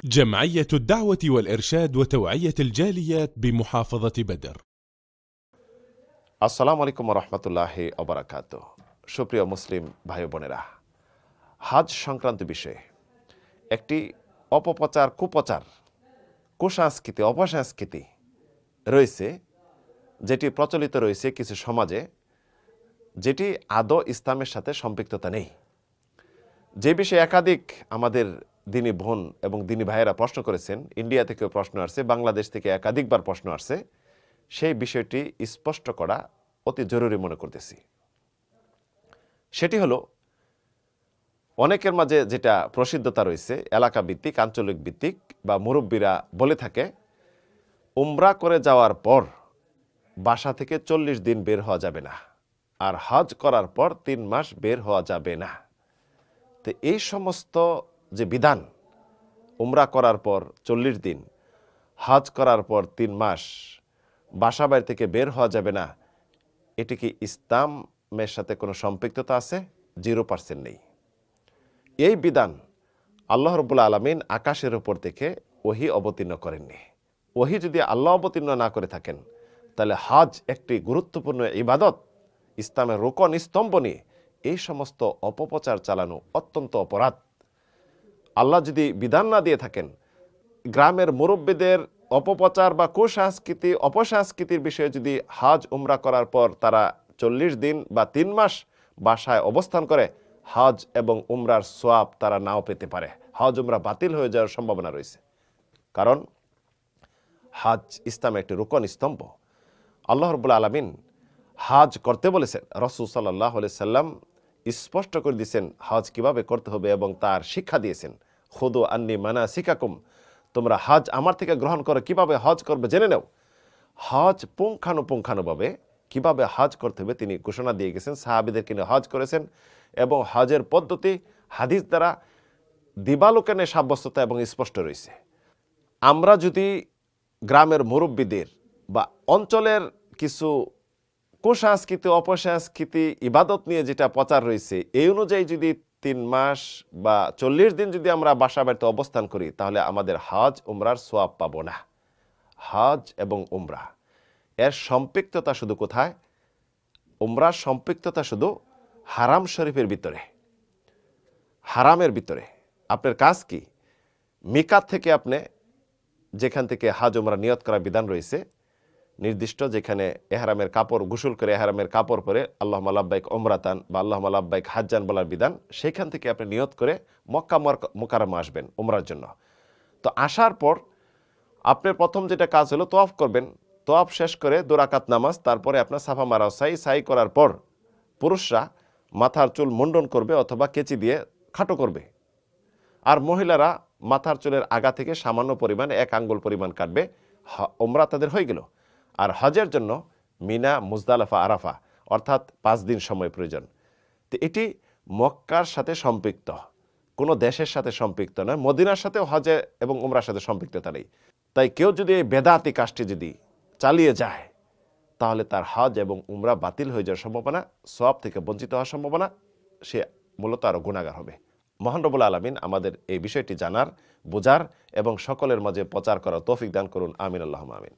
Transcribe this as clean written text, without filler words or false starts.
جمعية الدعوة والإرشاد وتوعية الجاليات بمحافظة بدر। আসসালামু আলাইকুম ওয়া রাহমাতুল্লাহি ওয়া বারাকাতুহু। সুপ্রিয় মুসলিম ভাই বোনেরা, হজ সংক্রান্ত বিষয়ে একটি অপপ্রচার, কুপ্রচার, কুসংস্কৃতি, অপসংস্কৃতি রয়েছে, যেটি প্রচলিত রয়েছে কিছু সমাজে, যেটি আদৌ ইসলামের সাথে সম্পৃক্ততা নেই। যে বিষয়ে একাধিক আমাদের দিনী বোন এবং দিনী ভাইয়েরা প্রশ্ন করেছেন, ইন্ডিয়া থেকেও প্রশ্ন আসছে, বাংলাদেশ থেকে একাধিকবার প্রশ্ন আসছে, সেই বিষয়টি স্পষ্ট করা অতি জরুরি মনে করতেছি। সেটি হলো, অনেকের মাঝে যেটা প্রসিদ্ধতা রয়েছে, এলাকা ভিত্তিক, আঞ্চলিক ভিত্তিক বা মুরব্বীরা বলে থাকে, উমরা করে যাওয়ার পর বাসা থেকে 40 দিন বের হওয়া যাবে না, আর হজ করার পর 3 মাস বের হওয়া যাবে না। তো এই সমস্ত যে বিধান, উমরা করার পর 40 দিন, হজ করার পর 3 মাস বাসা বাড়ি থেকে বের হওয়া যাবে না, এটি কি ইসলামের সাথে কোনো সম্পৃক্ততা আছে? 0% নেই। এই বিধান আল্লাহ রাব্বুল আলামিন আকাশের উপর থেকে ওহী অবতীর্ণ করেননি। ওহী যদি আল্লাহ অবতীর্ণ না করে থাকেন, তাহলে হজ একটি গুরুত্বপূর্ণ ইবাদত, ইসলামের রোকন স্তম্ভ নিয়ে এই সমস্ত অপপ্রচার চালানো অত্যন্ত অপরাধ। আল্লাহ যদি বিধান না দিয়ে থাকেন, গ্রামের মুরব্বীদের অপপ্রচার বা কুসংস্কৃতি, অপসংস্কৃতির বিষয়ে যদি হজ উমরা করার পর তারা 40 দিন বা 3 মাস বাসায় অবস্থান করে, হজ এবং উমরার সোয়াব তারা নাও পেতে পারে, হজ উমরা বাতিল হয়ে যাওয়ার সম্ভাবনা রয়েছে। কারণ হজ ইসলামের একটি রুকন স্তম্ভ। আল্লাহ রাব্বুল আলামিন হজ করতে বলেছেন, রাসূল সাল্লাল্লাহু আলাইহি সাল্লাম স্পষ্ট করে দিয়েছেন হজ কিভাবে করতে হবে এবং তার শিক্ষা দিয়েছেন। খুদু আন্নী মানাসিকাকুম, তোমরা হজ আমার থেকে গ্রহণ করে কিভাবে হজ করবে জেনে নাও। হজ পুঙ্খানুপুঙ্খানুভাবে কিভাবে হজ করতে হবে তিনি ঘোষণা দিয়ে গেছেন, সাহাবীদেরকে নিয়ে হজ করেছেন, এবং হজের পদ্ধতি হাদিস দ্বারা দিবালোকেনে সাব্যস্ততা এবং স্পষ্ট রয়েছে। আমরা যদি গ্রামের মুরব্বীদের বা অঞ্চলের কিছু কুসংস্কৃতি, অপসংস্কৃতি, ইবাদত নিয়ে যেটা প্রচার রয়েছে, এই অনুযায়ী যদি 3 মাস বা 40 দিন যদি আমরা বাসা বাড়িতে অবস্থান করি, তাহলে আমাদের হজ উমরার সোয়াব পাবো না। হজ এবং উমরা এর সম্পৃক্ততা শুধু কোথায়? উমরার সম্পৃক্ততা শুধু হারাম শরীফের ভিতরে, হারামের ভিতরে। আপনার কাজ কি? মিকাত থেকে আপনি যেখান থেকে হজ উমরা নিয়ত করার বিধান রয়েছে, নির্দিষ্ট যেখানে এহরামের কাপড়, গোসল করে এহরামের কাপড় পরে আল্লাহুম্মা লাব্বাইক উমরাতান বা আল্লাহুম্মা লাব্বাইক হাজ্জান বলার বিধান, সেখান থেকে আপনি নিয়ত করে মক্কা মুকাররমা আসবেন উমরার জন্য। তো আসার পর আপনার প্রথম যেটা কাজ হলো তোয়াফ করবেন। তোয়াফ শেষ করে 2 রাকাত নামাজ, তারপরে আপনার সাফা মারা, সাই করার পর পুরুষরা মাথার চুল মুন্ডন করবে অথবা কেচি দিয়ে খাটো করবে, আর মহিলারা মাথার চুলের আগা থেকে সামান্য পরিমাণ 1 আঙ্গুল পরিমাণ কাটবে। উমরা তাদের হয়ে গেল। আর হজের জন্য মিনা, মুজদালিফা, আরাফা অর্থাৎ 5 দিন সময় প্রয়োজন। তো এটি মক্কার সাথে সম্পৃক্ত, কোনো দেশের সাথে সম্পৃক্ত নয়। মদিনার সাথেও হজে এবং উমরার সাথে সম্পৃক্ততা নেই। তাই কেউ যদি এই বেদাতি কাজটি যদি চালিয়ে যায়, তাহলে তার হজ এবং উমরা বাতিল হয়ে যাওয়ার সম্ভাবনা, সওয়াব থেকে বঞ্চিত হওয়ার সম্ভাবনা, সে মূলত আরও গুনাহগার হবে। মহান রব্বুল আলামিন আমাদের এই বিষয়টি জানার, বোঝার এবং সকলের মাঝে প্রচার করার তৌফিক দান করুন। আমিন, আল্লাহুম্মা আমিন।